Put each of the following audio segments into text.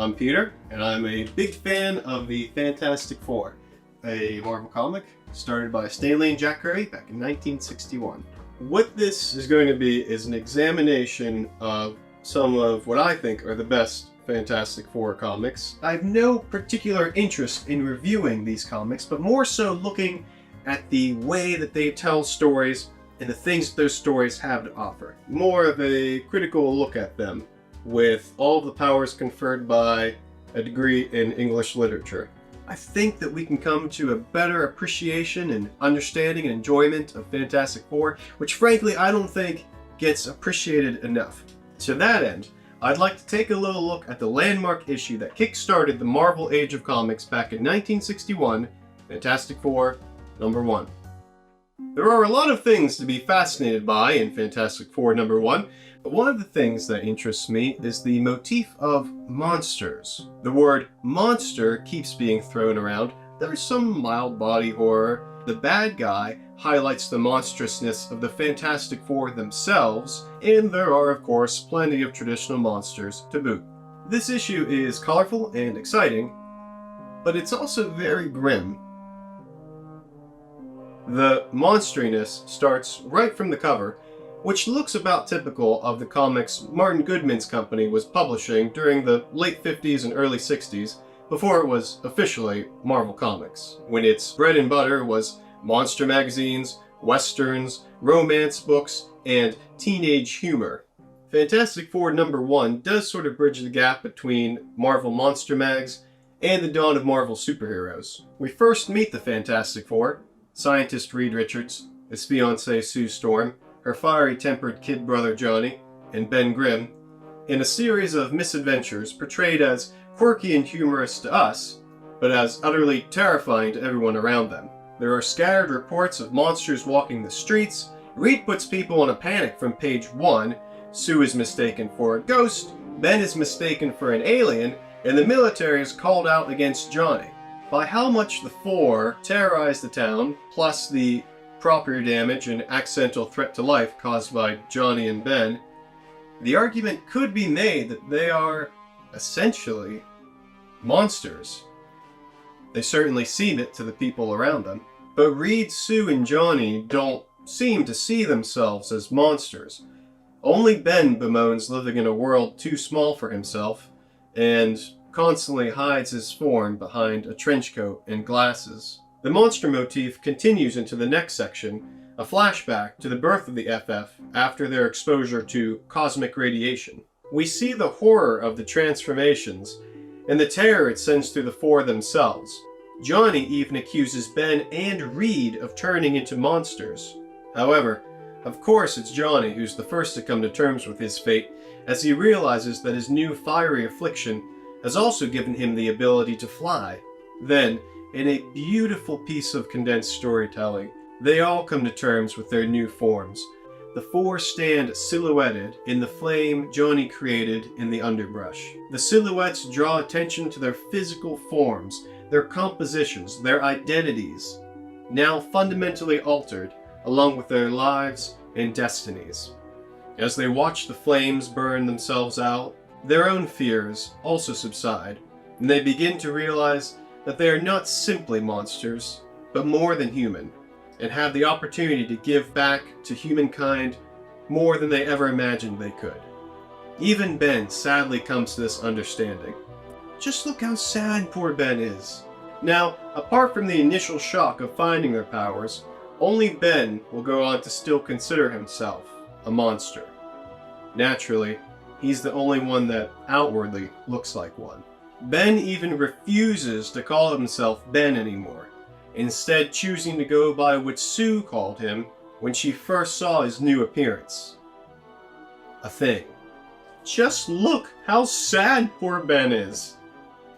I'm Peter, and I'm a big fan of the Fantastic Four, a Marvel comic started by Stan Lee and Jack Kirby back in 1961. What this is going to be is an examination of some of what I think are the best Fantastic Four comics. I have no particular interest in reviewing these comics, but more so looking at the way that they tell stories and the things that those stories have to offer. More of a critical look at them, with all the powers conferred by a degree in English literature. I think that we can come to a better appreciation and understanding and enjoyment of Fantastic Four, which frankly I don't think gets appreciated enough. To that end, I'd like to take a little look at the landmark issue that kick-started the Marvel Age of Comics back in 1961, Fantastic Four #1. There are a lot of things to be fascinated by in Fantastic Four #1, but one of the things that interests me is the motif of monsters. The word monster keeps being thrown around. There's some mild body horror. The bad guy highlights the monstrousness of the Fantastic Four themselves, and there are of course plenty of traditional monsters to boot. This issue is colorful and exciting, but it's also very grim. The monsteriness starts right from the cover, which looks about typical of the comics Martin Goodman's company was publishing during the late 50s and early 60s, before it was officially Marvel Comics, when its bread and butter was monster magazines, westerns, romance books, and teenage humor. Fantastic Four #1 does sort of bridge the gap between Marvel Monster Mags and the dawn of Marvel superheroes. We first meet the Fantastic Four, scientist Reed Richards, his fiancée Sue Storm, her fiery-tempered kid brother Johnny, and Ben Grimm, in a series of misadventures portrayed as quirky and humorous to us, but as utterly terrifying to everyone around them. There are scattered reports of monsters walking the streets. Reed puts people in a panic from page 1, Sue is mistaken for a ghost, Ben is mistaken for an alien, and the military is called out against Johnny. By how much the Four terrorize the town, plus the property damage and accidental threat to life caused by Johnny and Ben, the argument could be made that they are essentially monsters. They certainly seem it to the people around them. But Reed, Sue, and Johnny don't seem to see themselves as monsters. Only Ben bemoans living in a world too small for himself, and constantly hides his form behind a trench coat and glasses. The monster motif continues into the next section, a flashback to the birth of the FF after their exposure to cosmic radiation. We see the horror of the transformations and the terror it sends through the Four themselves. Johnny even accuses Ben and Reed of turning into monsters. However, of course it's Johnny who's the first to come to terms with his fate, as he realizes that his new fiery affliction has also given him the ability to fly. Then, in a beautiful piece of condensed storytelling, they all come to terms with their new forms. The Four stand silhouetted in the flame Johnny created in the underbrush. The silhouettes draw attention to their physical forms, their compositions, their identities, now fundamentally altered, along with their lives and destinies. As they watch the flames burn themselves out, their own fears also subside, and they begin to realize that they are not simply monsters, but more than human, and have the opportunity to give back to humankind more than they ever imagined they could. Even Ben sadly comes to this understanding. Just look how sad poor Ben is. Now, apart from the initial shock of finding their powers, only Ben will go on to still consider himself a monster. Naturally, he's the only one that outwardly looks like one. Ben even refuses to call himself Ben anymore, instead choosing to go by what Sue called him when she first saw his new appearance. A thing. Just look how sad poor Ben is.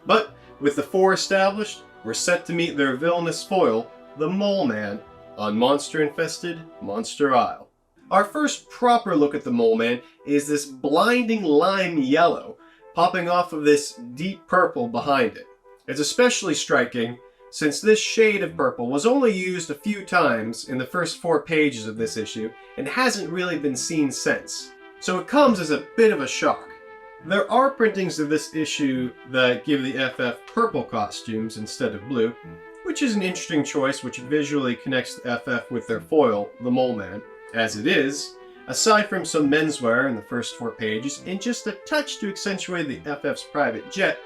But with the Four established, we're set to meet their villainous foil, the Mole Man, on monster-infested Monster Isle. Our first proper look at the Mole Man is this blinding lime yellow, popping off of this deep purple behind it. It's especially striking since this shade of purple was only used a few times in the first 4 pages of this issue and hasn't really been seen since. So it comes as a bit of a shock. There are printings of this issue that give the FF purple costumes instead of blue, which is an interesting choice which visually connects the FF with their foil, the Mole Man. As it is, aside from some menswear in the first 4 pages, and just a touch to accentuate the FF's private jet,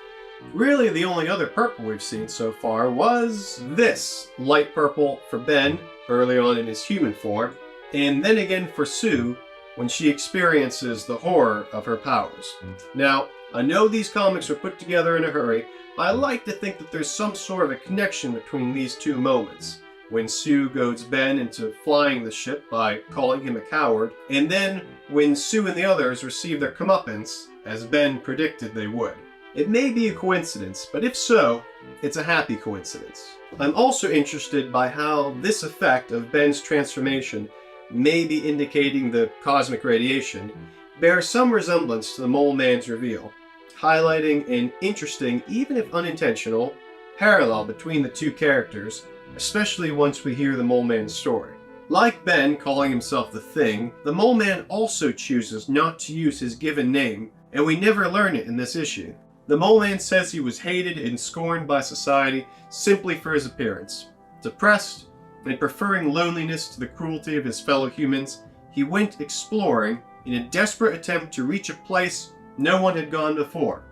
really the only other purple we've seen so far was this. Light purple for Ben, early on in his human form, and then again for Sue, when she experiences the horror of her powers. Now, I know these comics were put together in a hurry, but I like to think that there's some sort of a connection between these two moments. When Sue goads Ben into flying the ship by calling him a coward, and then when Sue and the others receive their comeuppance, as Ben predicted they would. It may be a coincidence, but if so, it's a happy coincidence. I'm also interested by how this effect of Ben's transformation, maybe indicating the cosmic radiation, bears some resemblance to the Mole Man's reveal, highlighting an interesting, even if unintentional, parallel between the two characters, especially once we hear the Mole Man's story. Like Ben calling himself the Thing, the Mole Man also chooses not to use his given name, and we never learn it in this issue. The Mole Man says he was hated and scorned by society simply for his appearance. Depressed, and preferring loneliness to the cruelty of his fellow humans, he went exploring in a desperate attempt to reach a place no one had gone before,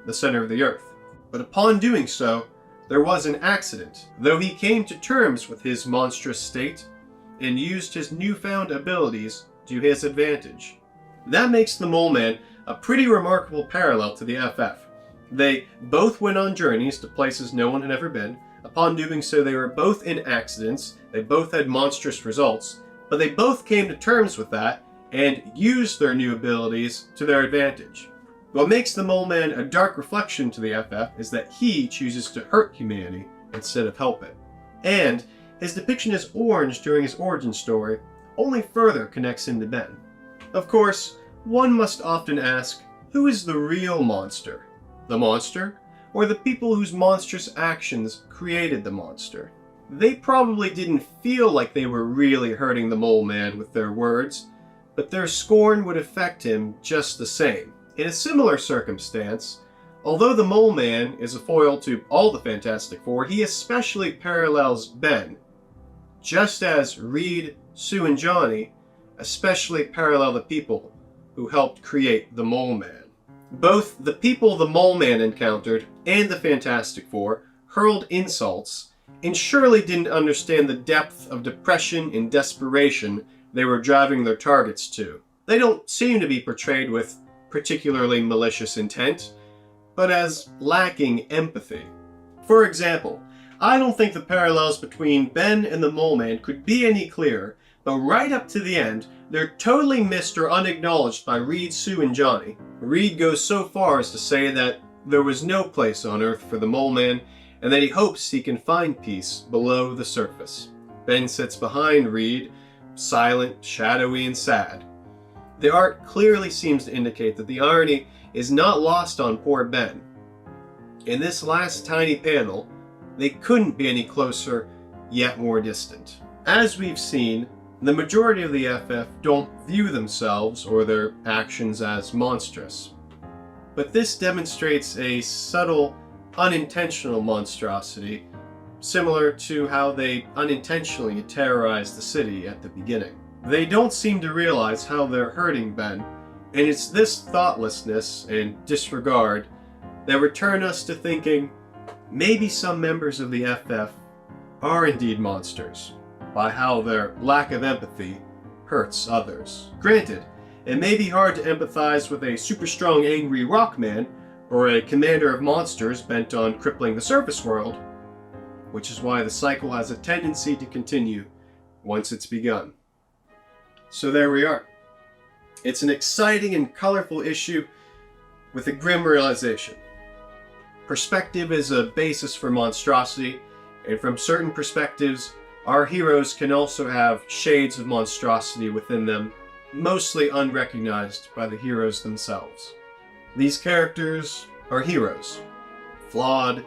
the center of the earth. But upon doing so, there was an accident, though he came to terms with his monstrous state and used his newfound abilities to his advantage. That makes the Mole Man a pretty remarkable parallel to the FF. They both went on journeys to places no one had ever been. Upon doing so, they were both in accidents, they both had monstrous results, but they both came to terms with that and used their new abilities to their advantage. What makes the Mole Man a dark reflection to the FF is that he chooses to hurt humanity instead of help it. And his depiction as orange during his origin story only further connects him to Ben. Of course, one must often ask, who is the real monster? The monster, or the people whose monstrous actions created the monster? They probably didn't feel like they were really hurting the Mole Man with their words, but their scorn would affect him just the same. In a similar circumstance, although the Mole Man is a foil to all the Fantastic Four, he especially parallels Ben, just as Reed, Sue, and Johnny especially parallel the people who helped create the Mole Man. Both the people the Mole Man encountered and the Fantastic Four hurled insults and surely didn't understand the depth of depression and desperation they were driving their targets to. They don't seem to be portrayed with particularly malicious intent, but as lacking empathy. For example, I don't think the parallels between Ben and the Mole Man could be any clearer, but right up to the end, they're totally missed or unacknowledged by Reed, Sue, and Johnny. Reed goes so far as to say that there was no place on Earth for the Mole Man, and that he hopes he can find peace below the surface. Ben sits behind Reed, silent, shadowy, and sad. The art clearly seems to indicate that the irony is not lost on poor Ben. In this last tiny panel, they couldn't be any closer, yet more distant. As we've seen, the majority of the FF don't view themselves or their actions as monstrous. But this demonstrates a subtle, unintentional monstrosity, similar to how they unintentionally terrorized the city at the beginning. They don't seem to realize how they're hurting Ben, and it's this thoughtlessness and disregard that return us to thinking maybe some members of the FF are indeed monsters, by how their lack of empathy hurts others. Granted, it may be hard to empathize with a super strong angry rock man, or a commander of monsters bent on crippling the surface world, which is why the cycle has a tendency to continue once it's begun. So there we are. It's an exciting and colorful issue with a grim realization. Perspective is a basis for monstrosity, and from certain perspectives, our heroes can also have shades of monstrosity within them, mostly unrecognized by the heroes themselves. These characters are heroes, flawed,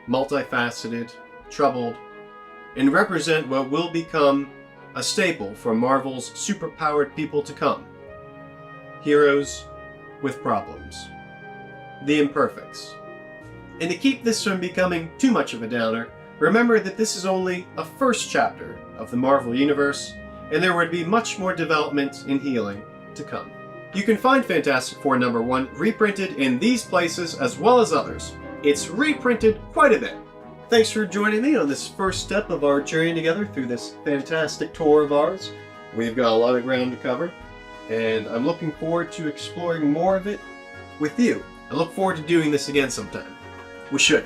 multifaceted, troubled, and represent what will become a staple for Marvel's superpowered people to come. Heroes with problems. the imperfects. And to keep this from becoming too much of a downer, remember that this is only a first chapter of the Marvel Universe, and there would be much more development and healing to come. You can find Fantastic Four #1 reprinted in these places as well as others. It's reprinted quite a bit. Thanks for joining me on this first step of our journey together through this fantastic tour of ours. We've got a lot of ground to cover, and I'm looking forward to exploring more of it with you. I look forward to doing this again sometime. We should.